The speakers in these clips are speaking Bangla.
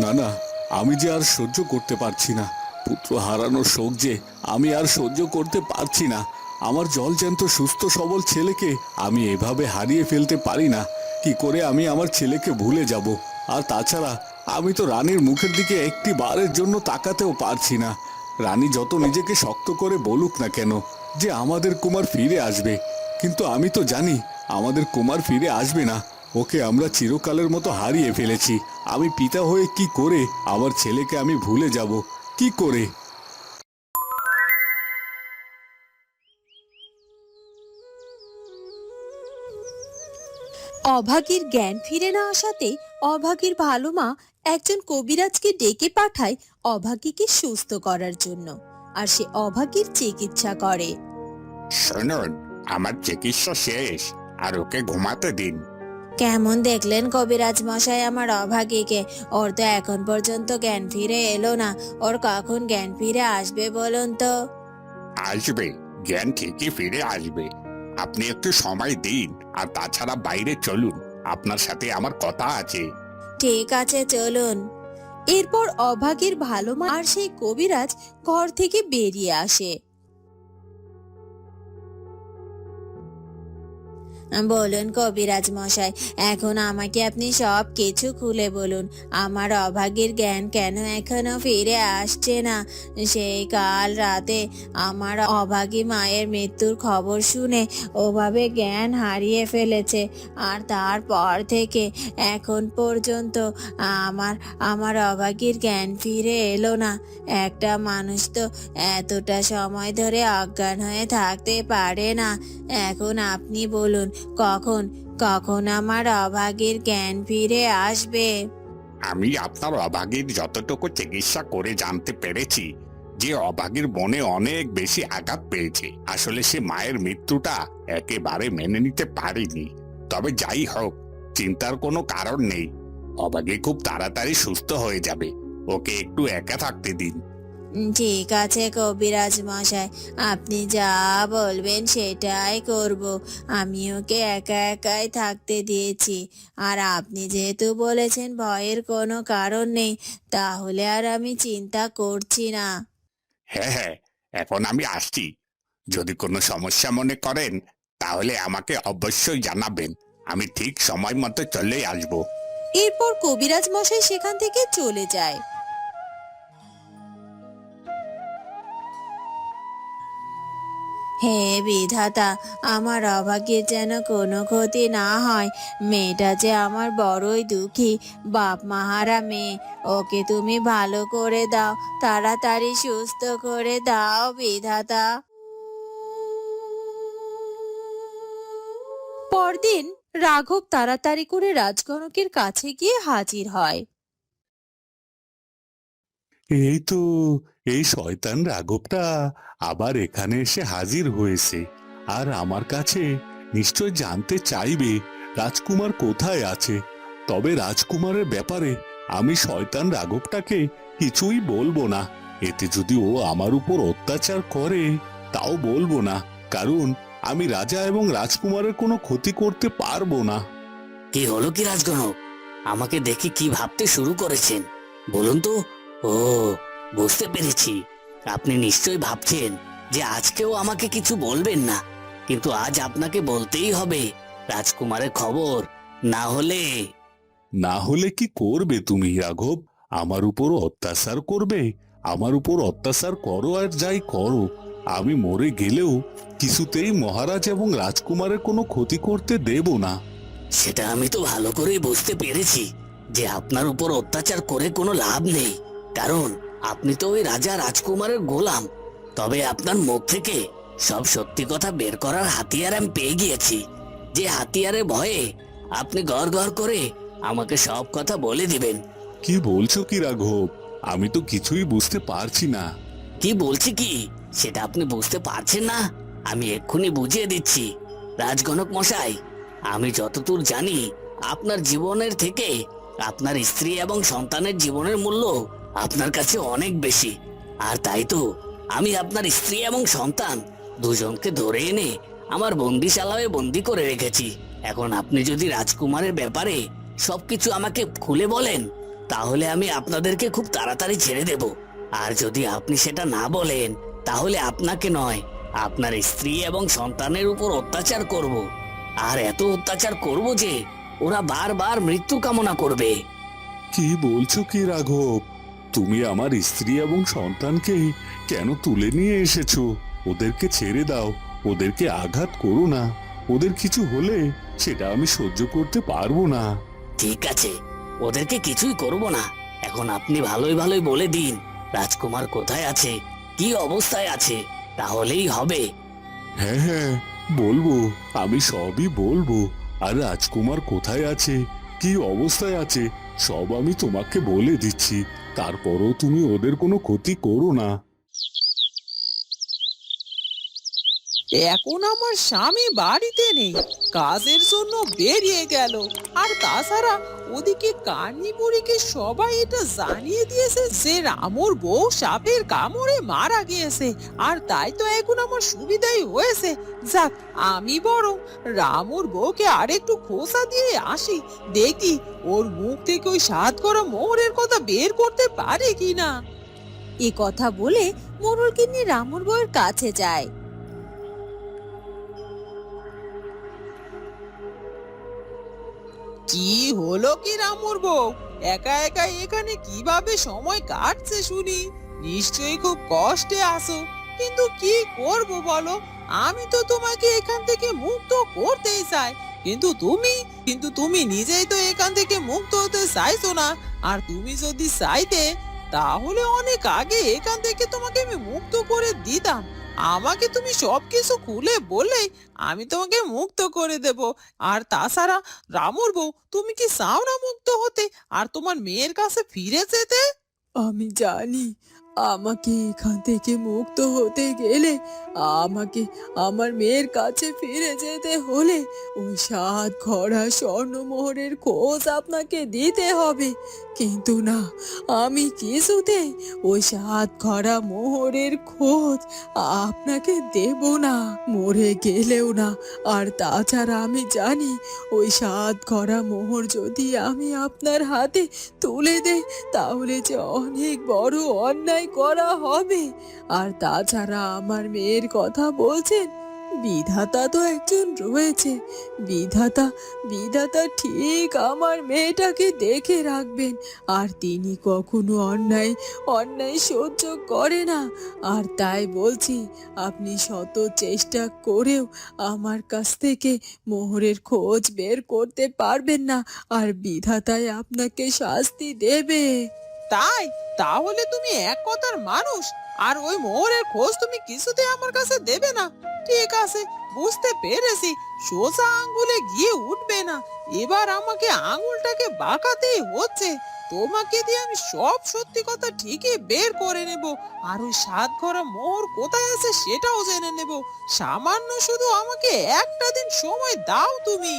না না, আমি যে আর সহ্য করতে পারছি না। পুত্র হারানোর শোক যে আমি আর সহ্য করতে পারছি না। আমার জলজ্যান্ত সুস্থ সবল ছেলেকে আমি এভাবে হারিয়ে ফেলতে পারি না। কি করে আমি আমার ছেলেকে ভুলে যাব? আর তাছাড়া আমি তো রানীর মুখের দিকে একটি বারের জন্য তাকাতেও পারছি না। রানী যত নিজেকে শক্ত করে বলুক না কেন যে আমাদের কুমার ফিরে আসবে, কিন্তু আমি তো জানি আমাদের কুমার ফিরে আসবে না। ওকে আমরা চিরকালের মতো হারিয়ে ফেলেছি। আমি পিতা হয়ে কি করে আমার ছেলেকে আমি ভুলে যাব? কি করে? অভাগীর জ্ঞান ফিরে না আসাতে অভাগীর ভালো মা একজন কবিরাজকে ডেকে পাঠায় অভাগীকে সুস্থ করার জন্য। আর সে অভাগীর চিকিৎসা করে। শুনুন, আমার চিকিৎসা শেষ, আর ওকে ঘুমাতে দিন। কেমন দেখলেন কবিরাজ মশাই আমার অভাগীকে? ওর তো এখন পর্যন্ত জ্ঞান ফিরে এলো না। ওর কখন জ্ঞান ফিরে আসবে বলুন তো? আসবে, জ্ঞান ঠিকই ফিরে আসবে। আপনি একটু সময় দিন, আর তাছাড়া বাইরে চলুন, আপনার সাথে আমার কথা আছে। ঠিক আছে, চলুন। এরপর অভাগীর ভালো মা আর সেই কবিরাজ ঘর থেকে বেরিয়ে আসে। বলুন কবিরাজ মশাই, এখন আমাকে আপনি সব কিছু খুলে বলুন। আমার অভাগীর জ্ঞান কেন এখনো ফিরে আসছে না? সেই কাল রাতে আমার অভাগী মায়ের মৃত্যুর খবর শুনে ওভাবে জ্ঞান হারিয়ে ফেলেছে, আর তারপর থেকে এখন পর্যন্ত আমার আমার অভাগীর জ্ঞান ফিরে এলো না। একটা মানুষ তো এতটা সময় ধরে অজ্ঞান হয়ে থাকতে পারে না। এখন আপনি বলুন, কখন কখন আমার অভাগীর জ্ঞান ফিরে আসবে? আমি আপনার অভাগীর যতটুকু চিকিৎসা করে জানতে পেরেছি যে অভাগীর মনে অনেক বেশি আঘাত পেয়েছে। আসলে সে মায়ের মৃত্যুটা একেবারে মেনে নিতে পারেনি। তবে যাই হোক, চিন্তার কোনো কারণ নেই। অভাগী খুব তাড়াতাড়ি সুস্থ হয়ে যাবে। ওকে একটু একা থাকতে দিন। ঠিক আছে কবিরাজ মশাই, আপনি যা বলবেন সেটাই করব। আমি ওকে একা একাই থাকতে দিয়েছি। আর আপনি যেহেতু বলেছেন ভয়ের কোনো কারণ নেই, তাহলে আর আমি চিন্তা করছি না। হ্যাঁ হ্যাঁ, এখন আমি আসছি। যদি কোনো সমস্যা মনে করেন তাহলে আমাকে অবশ্যই জানাবেন। আমি ঠিক সময় মতো চলে আসবো। এরপর কবিরাজ মশাই সেখান থেকে চলে যায়। হে বিধাতা, আমার অভাগীর যেন কোনো ক্ষতি না হয়। মেয়েটা যে আমার বড়ই দুঃখী, বাপ মাহারা মেয়ে। ওকে তুমি ভালো করে দাও, তাড়াতাড়ি সুস্থ করে দাও বিধাতা। পরদিন রাঘব তাড়াতাড়ি করে রাজকনকের কাছে গিয়ে হাজির হয়। এই তো, এই শয়তান রাঘবটা আবার এখানে এসে হাজির হয়েছে। আর আমার কাছে নিশ্চয় জানতে চাইবে রাজকুমার কোথায় আছে। তবে রাজকুমারের ব্যাপারে আমি শয়তান রাঘবটাকে কিছুই বলবো না। এতে যদি ও আমার উপর অত্যাচার করে তাও বলবো না, কারণ আমি রাজা এবং রাজকুমারের কোনো ক্ষতি করতে পারবো না। কি হলো কি রাজগণক? আমাকে দেখে কি ভাবতে শুরু করেছেন বলুন তো? ও, বুঝতে পেরেছি। আপনি নিশ্চয়ই ভাবছেন যে আজকেও আমাকে কিছু বলবেন না, কিন্তু আজ আপনাকে বলতেই হবে রাজকুমারের খবর। না হলে না হলে কি করবে তুমি রাঘব? আমার উপর অত্যাচার করবে? আমার উপর অত্যাচার করো আর যাই করো, আমি মরে গেলেও কিছুতেই মহারাজ এবং রাজকুমারের কোনো ক্ষতি করতে দেব না। সেটা আমি তো ভালো করেই বুঝতে পেরেছি যে আপনার উপর অত্যাচার করে কোনো লাভ নেই, কারণ আপনি তো ওই রাজা রাজকুমারের গোলাম। তবে আপনার মুখ থেকে সব সত্যি কথা বের করার হাতিয়ার আমি পেয়ে গিয়েছি, যে হাতিয়ারের ভয়ে আপনি গড় গড় করে আমাকে সব কথা বলে দিবেন। কি বলছো কি রাঘব? আমি তো কিছুই বুঝতে পারছি না। কি বলছি কি সেটা আপনি বুঝতে পারছেন না? আমি এক্ষুনি বুঝিয়ে দিচ্ছি। রাজগণক মশাই, আমি যতদূর জানি আপনার জীবনের থেকে আপনার স্ত্রী এবং সন্তানের জীবনের মূল্য আপনার কাছে অনেক বেশি। আর তাই তো আমি আপনার স্ত্রী এবং সন্তান দুজনকে ধরে এনে আমার বন্দিশালায় বন্দি করে রেখেছি। এখন আপনি যদি রাজকুমারের ব্যাপারে সবকিছু আমাকে খুলে বলেন তাহলে আমি আপনাদেরকে খুব তাড়াতাড়ি ছেড়ে দেব। আর যদি আপনি সেটা না বলেন, তাহলে আপনাকে নয়, আপনার স্ত্রী এবং সন্তানের উপর অত্যাচার করব। আর এত অত্যাচার করব যে ওরা বারবার মৃত্যু কামনা করবে। কি বলছো কি রাঘব? তুমি আমার স্ত্রী এবং সন্তানকে কেন তুলে নিয়ে এসেছো? ওদেরকে ছেড়ে দাও, ওদেরকে আঘাত করো না। ওদের কিছু হলে সেটা আমি সহ্য করতে পারবো না। ঠিক আছে, ওদেরকে কিছুই করব না। এখন আপনি ভালোই ভালোই বলে দিন রাজকুমার কোথায় আছে, কি অবস্থায় আছে, তাহলেই হবে। হ্যাঁ হ্যাঁ, বলবো, আমি সবই বলবো। আর রাজকুমার কোথায় আছে, কি অবস্থায় আছে, সব আমি তোমাকে বলে দিচ্ছি। তারপরও তুমি ওদের কোনো ক্ষতি করো না। এখন আমার স্বামী বাড়িতে নেই, কাজের জন্য বেরিয়ে গেল। আর তাছাড়া ওদিকে কানি বুড়িকে সবাই এটা জানিয়ে দিয়েছে যে রামুর বউ সাপের কামড়ে মারা গিয়েছে। আর তাই তো এখন আমার সুবিধাই হয়েছে। যাক, আমি বরং রামুর বউকে আরেকটু খোঁচা দিয়ে আসি, দেখি ওর মুখ থেকে ওই সাত করা মোহরের কথা বের করতে পারে কিনা। এ কথা বলে মোড়ল গিন্নি রামুর বউয়ের কাছে যায়। কি হলো কি রামুর বউ, একা একা এখানে কিভাবে সময় কাটছে শুনি? নিশ্চয়ই খুব কষ্টে আছো। কিন্তু কি করব বলো, আমি তো তোমাকে এখান থেকে মুক্ত করতেই চাই। কিন্তু তুমি নিজেই তো এখান থেকে মুক্ত হতে চাইছো না। আর তুমি যদি চাইতে, তাহলে অনেক আগে এখান থেকে তোমাকে আমি মুক্ত করে দিতাম। আমাকে তুমি সবকিছু খুলে বললেই আমি তোমাকে মুক্ত করে দেব। আর তাছাড়া রামুর বউ, তুমি কি চাও না মুক্ত হতে আর তোমার মেয়ের কাছে ফিরে যেতে? আমি জানি আমাকে এখান থেকে মুক্ত হতে গেলে আমাকে আমার মেয়ের কাছে ফিরে যেতে হলে ওই সাত ঘোড়া স্বর্ণমোহরের খোঁজ আপনাকে দিতে হবে। কিন্তু না, আমি কিছুতেই ওই সাত ঘোড়া মোহরের খোঁজ আপনাকে দেব না, মরে গেলেও না। আর তাছাড়া আমি জানি ওই সাত ঘোড়া মোহর যদি আমি আপনার হাতে তুলে দেই, তাহলে যে অনেক বড় অন্যায় করা হবে। আর তাছাড়া আমার মেয়ের কথা বলছেন, বিধাতা তো একজন রয়েছে। বিধাতা বিধাতা ঠিক আমার মেয়েটাকে দেখে রাখবেন। আর তিনি কখনো অন্যায় অন্যায় সহ্য করে না। আর তাই বলছি, আপনি শত চেষ্টা করেও আমার কাছ থেকে মোহরের খোঁজ বের করতে পারবেন না। আর বিধাতাই আপনাকে শাস্তি দেবে। তাই তাহলে তুমি এক কথার মানুষ, আর ওই মোহরের খোঁজ তুমি কিছুতে আমার কাছে দেবে না? ঠিক আছে, বুঝতে পেরেছি, সোজা আঙ্গুলে গিয়ে উঠবে না। এবার আমাকে আঙুলটাকে বাঁকাতেই হচ্ছে। তোমাকে দিয়ে আমি সব সত্যি কথা ঠিকই বের করে নেব। আর ওই সাত ঘোড়া মোহর কোথায় আছে সেটাও জেনে নেব। সামান্য শুধু আমাকে একটা দিন সময় দাও তুমি।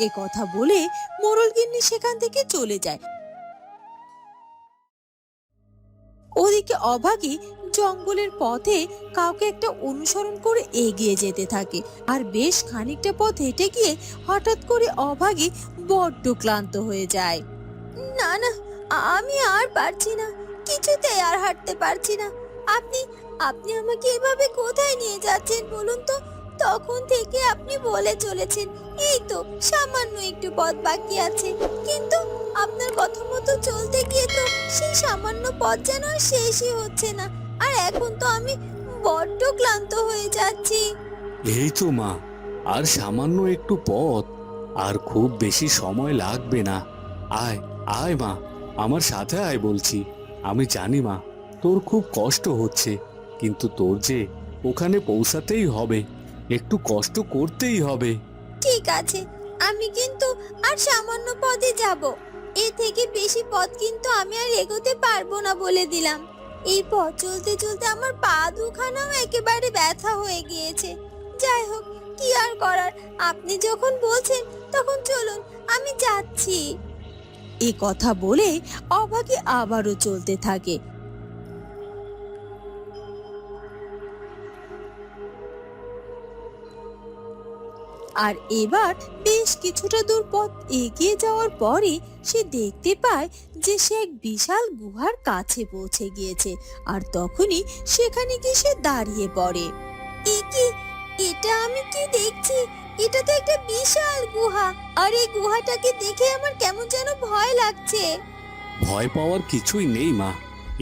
এ কথা বলে মোড়ল গিন্নি সেখান থেকে চলে যায়। ওদিকে অভাগী জঙ্গলের পথে কাউকে একটা অনুসরণ করে এগিয়ে যেতে থাকে। আর বেশ খানিকটা পথ হেঁটে গিয়ে হঠাৎ করে অভাগী বড্ড ক্লান্ত হয়ে যায়। না না, আমি আর পারছি না, কিছুতেই আর হাঁটতে পারছি না। আপনি আপনি আমাকে এভাবে কোথায় নিয়ে যাচ্ছেন বলুন তো? তখন থেকে আপনি বলে চলেছেন এই তো সামান্য একটু পথ বাকি আছে, কিন্তু আপনার কথা মতো চলতে গিয়ে তো সেই সামান্য পথ যেন আর শেষই হচ্ছে না। আর এখন তো আমি বড্ড ক্লান্ত হয়ে যাচ্ছি। এই তো মা, আর সামান্য একটু পথ, আর খুব বেশি সময় লাগবে না। আয় আয় মা, আমার সাথে আয় বলছি। আমি জানি মা, তোর খুব কষ্ট হচ্ছে, কিন্তু তোর যে ওখানে পৌঁছাতেই হবে, একটু কষ্ট করতেই হবে। ঠিক আছে, আমি কিন্তু আর সামান্য পথে যাব। এর থেকে বেশি পথ কিন্তু আমি আর এগোতে পারবো না বলে দিলাম। এই পথ চলতে চলতে আমার পা দুখানাও একেবারে ব্যথা হয়ে গিয়েছে। যাই হোক, কি আর করার, আপনি যখন বলছেন তখন চলুন, আমি যাচ্ছি। এই কথা বলে অভাগী আবারও চলতে থাকে। আর এবার বেশ কিছুটা দূর পথ এগিয়ে যাওয়ার পরে সে দেখতে পায় যে সে এক বিশাল গুহার কাছে পৌঁছে গিয়েছে। আর তখনই সেখানে গিয়ে সে দাঁড়িয়ে পড়ে। এটা আমি কি দেখছি? এটা তো একটা বিশাল গুহা, আর এই গুহাটাকে দেখে আমার কেমন যেন ভয় লাগছে। ভয় পাওয়ার কিছুই নেই মা।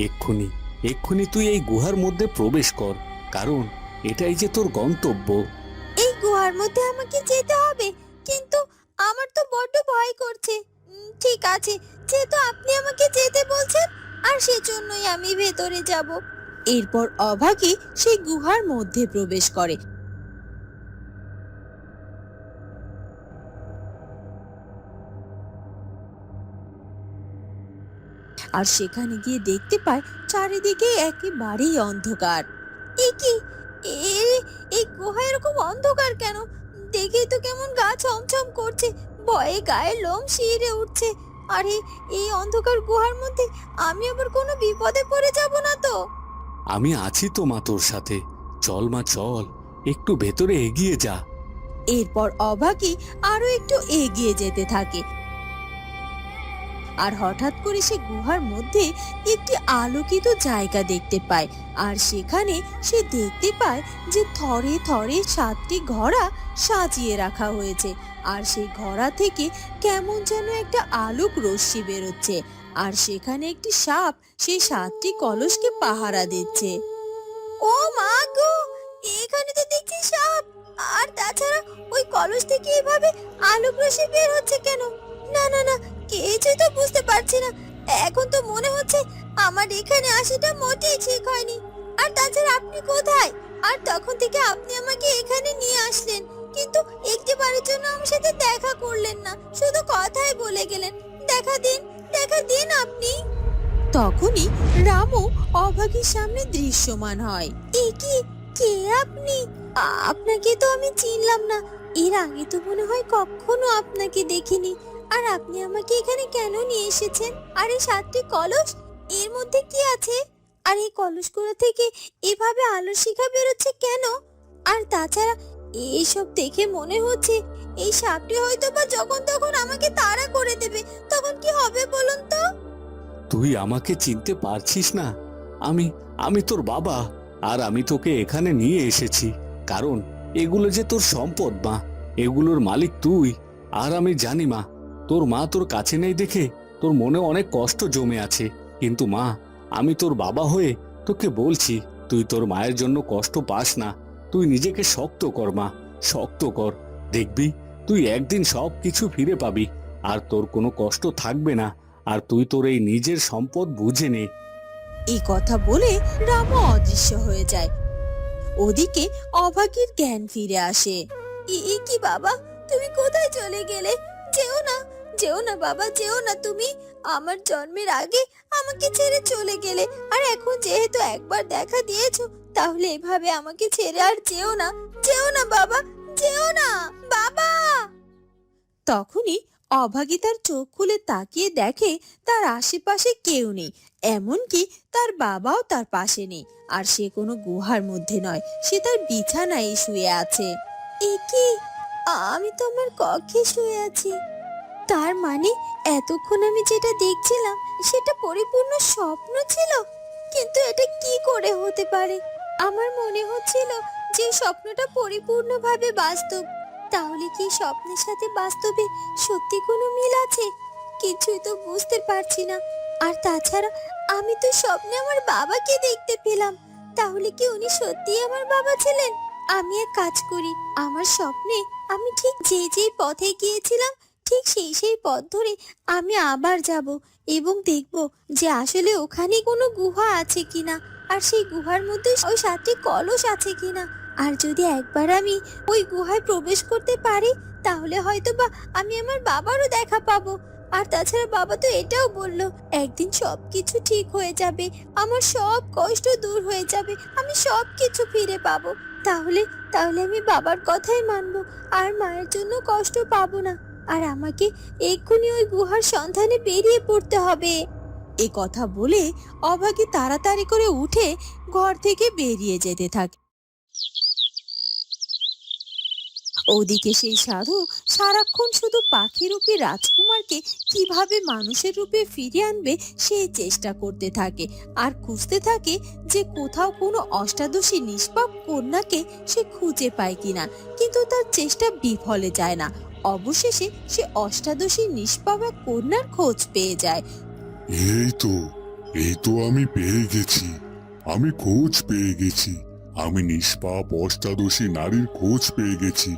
এক্ষুনি এক্ষুনি তুই এই গুহার মধ্যে প্রবেশ কর, কারণ এটাই যে তোর গন্তব্য। এই গুহার মধ্যে আমাকে যেতে হবে, কিন্তু আমার তো বড্ড ভয় করছে। ঠিক আছে, যেহেতু আপনি আমাকে যেতে বলছেন, আর সেজন্যই আমি ভেতরে যাব। এরপর অভাগী সেই গুহার মধ্যে প্রবেশ করে। আর সেখানে গিয়ে দেখতে পায় চারিদিকে একেবারেই অন্ধকার। এ কি? এই গুহা এরকম অন্ধকার কেন? দেখেই তো কেমন গা ছমছম করছে, ভয়ে গায়ের লোম শিহরে উঠছে। আরে এই অন্ধকার গুহার মধ্যে আমি আবার কোনো বিপদে পড়ে যাব না তো? আমি আছি তো মা তোর সাথে। চল মা চল, একটু ভেতরে এগিয়ে যা। এরপর অভাগী আরো একটু এগিয়ে যেতে থাকে। আর হঠাৎ করে সে গুহার মধ্যে একটি আলোকিত জায়গা দেখতে পায়। আর সেখানে সে দেখতে পায় যে থরে থরে 7টি ঘোড়া সাজিয়ে রাখা হয়েছে। আর সেই ঘোড়া থেকে কেমন যেন একটা আলোক রশ্মি বেরোচ্ছে। আর সেখানে একটি সাপ সেই 7টি কলসকে পাহারা দিচ্ছে। ও মা গো, এখানে তো দেখছি সাপ। আর তাছাড়া ওই কলস থেকে এভাবে আলোক রশ্মি বের হচ্ছে কেন? না না না, কিছুই তো বুঝতে পারছি না। এখন তো মনে হচ্ছে আমার এখানে আসাটা মোটেই ঠিক হয়নি। আর তাছাড়া আপনি কোথায়? আর তখন থেকে আপনি আমাকে এখানে নিয়ে আসলেন, কিন্তু একটিবারের জন্য আমার সাথে দেখা করলেন না, শুধু কথাই বলে গেলেন। দেখা দিন আপনি। তখনই রামু অভাগীর সামনে দৃশ্যমান হয়। কে আপনি? আপনাকে তো আমি চিনলাম না। এর আগে তো মনে হয় কখনো আপনাকে দেখিনি। আর আপনি আমাকে এখানে কেন নিয়ে এসেছেন? আর এই 7টি কলস, এর মধ্যে কি আছে? আর এই কলসগুলো থেকে এভাবে আলোর শিখা বেরোচ্ছে কেন? আর তাছাড়া এইসব দেখে মনে হচ্ছে এই সাপটি হয়তো বা যখন তখন আমাকে তাড়া করে দেবে। তখন কি হবে বলুন তো? তুই আমাকে চিনতে পারছিস না? আমি তোর বাবা। আর আমি তোকে এখানে নিয়ে এসেছি কারণ এগুলো যে তোর সম্পদ মা। এগুলোর মালিক তুই। আর আমি জানি মা, তোর মা তোর কাছে নেই দেখে তোর মনে অনেক কষ্ট জমে আছে। কিন্তু মা, আমি তোর বাবা হয়ে তোকে বলছি, তুই তোর মায়ের জন্য কষ্ট পাস না। তুই নিজেকে শক্ত কর মা, শক্ত কর। দেখবি তুই একদিন সব কিছু ফিরে পাবি, আর তোর কোনো কষ্ট থাকবে না। আর তুই তোর এই নিজের সম্পদ বুঝে নে। এই কথা বলে রামু অদৃশ্য হয়ে যায়। ওদিকে অভাগীর জ্ঞান ফিরে আসে। কি বাবা, তুমি কোথায় চলে গেলে? যেও না বাবা, যেও না। তুমি আমার জন্মের আগে আমাকে ছেড়ে চলে গেলে, আর এখন যেহেতু একবার দেখা দিয়েছো, তাহলে এভাবে আমাকে ছেড়ে আর যেও না বাবা, যেও না বাবা। তখনই অভাগী তার চোখ খুলে তাকিয়ে দেখে তার আশেপাশে কেউ নেই, এমনকি তার বাবাও তার পাশে নেই। আর সে কোনো গুহার মধ্যে নয়, সে তার বিছানায় শুয়ে আছে। কি? আমি তো আমার কক্ষে শুয়ে আছি। তার মানে এতক্ষণ আমি যেটা দেখছিলাম সেটা পরিপূর্ণ স্বপ্ন ছিল? কিন্তু এটা কি করে হতে পারে? আমার মনে হচ্ছিল যে স্বপ্নটা পরিপূর্ণভাবে বাস্তব। তাহলে কি স্বপ্নের সাথে বাস্তবে সত্যি কোনো মিল আছে? কিছুই তো বুঝতে পারছি না। আর তাছাড়া আমি তো স্বপ্নে আমার বাবাকে দেখতে পেলাম। তাহলে কি উনি সত্যিই আমার বাবা ছিলেন? আমি এক কাজ করি, আমার স্বপ্নে আমি ঠিক যে পথে গিয়েছিলাম ঠিক সেই পথ ধরে আমি আবার যাব এবং দেখব যে আসলে ওখানে কোনো গুহা আছে কিনা, আর সেই গুহার মধ্যে ওই 7টি কলস আছে কিনা। আর যদি একবার আমি ওই গুহায় প্রবেশ করতে পারি, তাহলে হয়তো বা আমি আমার বাবারও দেখা পাবো। আর তাছাড়া বাবা তো এটাও বললো একদিন সবকিছু ঠিক হয়ে যাবে, আমার সব কষ্ট দূর হয়ে যাবে, আমি সবকিছু ফিরে পাবো। তাহলে আমি বাবার কথাই মানবো, আর মায়ের জন্য কষ্ট পাবো না। আর আমাকে এক্ষুনি ওই গুহার সন্ধানে বেরিয়ে পড়তে হবে। এ কথা বলে অভাগী তাড়াতাড়ি করে উঠে ঘর থেকে বেরিয়ে যেতে থাকে। ওদিকে সেই সাধু সারাক্ষণ শুধু পাখি রূপী রাজকুমারকে কিভাবে মানুষের রূপে ফিরিয়ে আনবে সেই চেষ্টা করতে থাকে আর খুঁজতে থাকে যে কোথাও কোনো অষ্টাদশী নিষ্পাপ কন্যাকে সে খুঁজে পায় কিনা, কিন্তু তার চেষ্টা বিফলে যায় না। অবশেষে সে অষ্টাদশী নিষ্পাপ এক কন্যার খোঁজ পেয়ে যায়। এই তো আমি পেয়ে গেছি, আমি খোঁজ পেয়ে গেছি, আমি নিষ্পাপ অষ্টাদশী নারীর খোঁজ পেয়ে গেছি।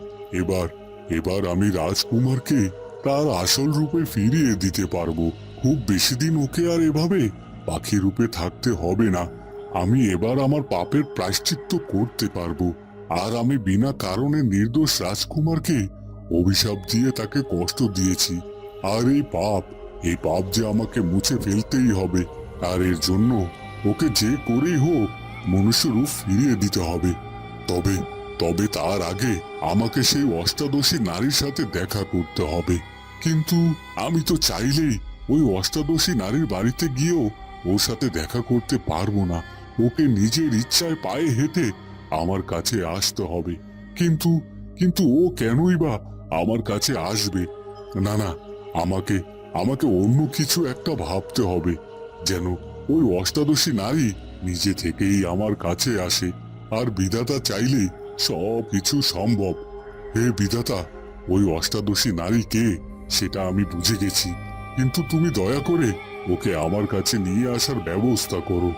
এবার আমি রাজকুমারকে তার আসল রূপে ফিরিয়ে দিতে পারবো। খুব বেশি দিন ওকে আর এভাবে পাখি রূপে থাকতে হবে না। আমি এবার আমার পাপের প্রায়শ্চিত্ত করতে পারবো। আর আমি বিনা কারণে নির্দোষ রাজকুমারকে অভিশাপ দিয়ে তাকে কষ্ট দিয়েছি। আর এই পাপ যে আমাকে মুছে ফেলতেই হবে। আর এর জন্য ওকে যে করেই হোক মনুষ্য রূপ ফিরিয়ে দিতে হবে। তবে তার আগে আমাকে সেই অষ্টাদশী নারীর সাথে দেখা করতে হবে। কিন্তু আমি তো চাইলেই ওই অষ্টাদশী নারীর বাড়িতে গিয়েও ওর সাথে দেখা করতে পারবো না। ওকে নিজের ইচ্ছায় পায়ে হেঁটে আমার কাছে আসতে হবে। কিন্তু ও কেনই বা আমার কাছে আসবে? না, আমাকে অন্য কিছু একটা ভাবতে হবে, যেন ওই অষ্টাদশী নারী নিজে থেকেই আমার কাছে আসে। আর বিধাতা চাইলে সব কিছু সম্ভব। হে বিধাতা, ওই অষ্টাদশী নারী কে সেটা আমি বুঝে গেছি, কিন্তু তুমি দয়া করে ওকে আমার কাছে নিয়ে আসার ব্যবস্থা করো।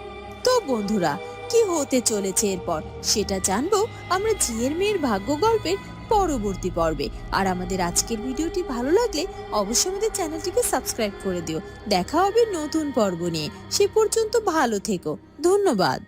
তো বন্ধুরা, কি হতে চলেছে এরপর সেটা জানবো আমরা ঝিয়ের মেয়ের ভাগ্য গল্পের পরবর্তী পর্বে। আর আমাদের আজকের ভিডিওটি ভালো লাগলে অবশ্যই আমাদের চ্যানেলটিকে সাবস্ক্রাইব করে দিও। দেখা হবে নতুন পর্ব নিয়ে। সে পর্যন্ত ভালো থেকো। ধন্যবাদ।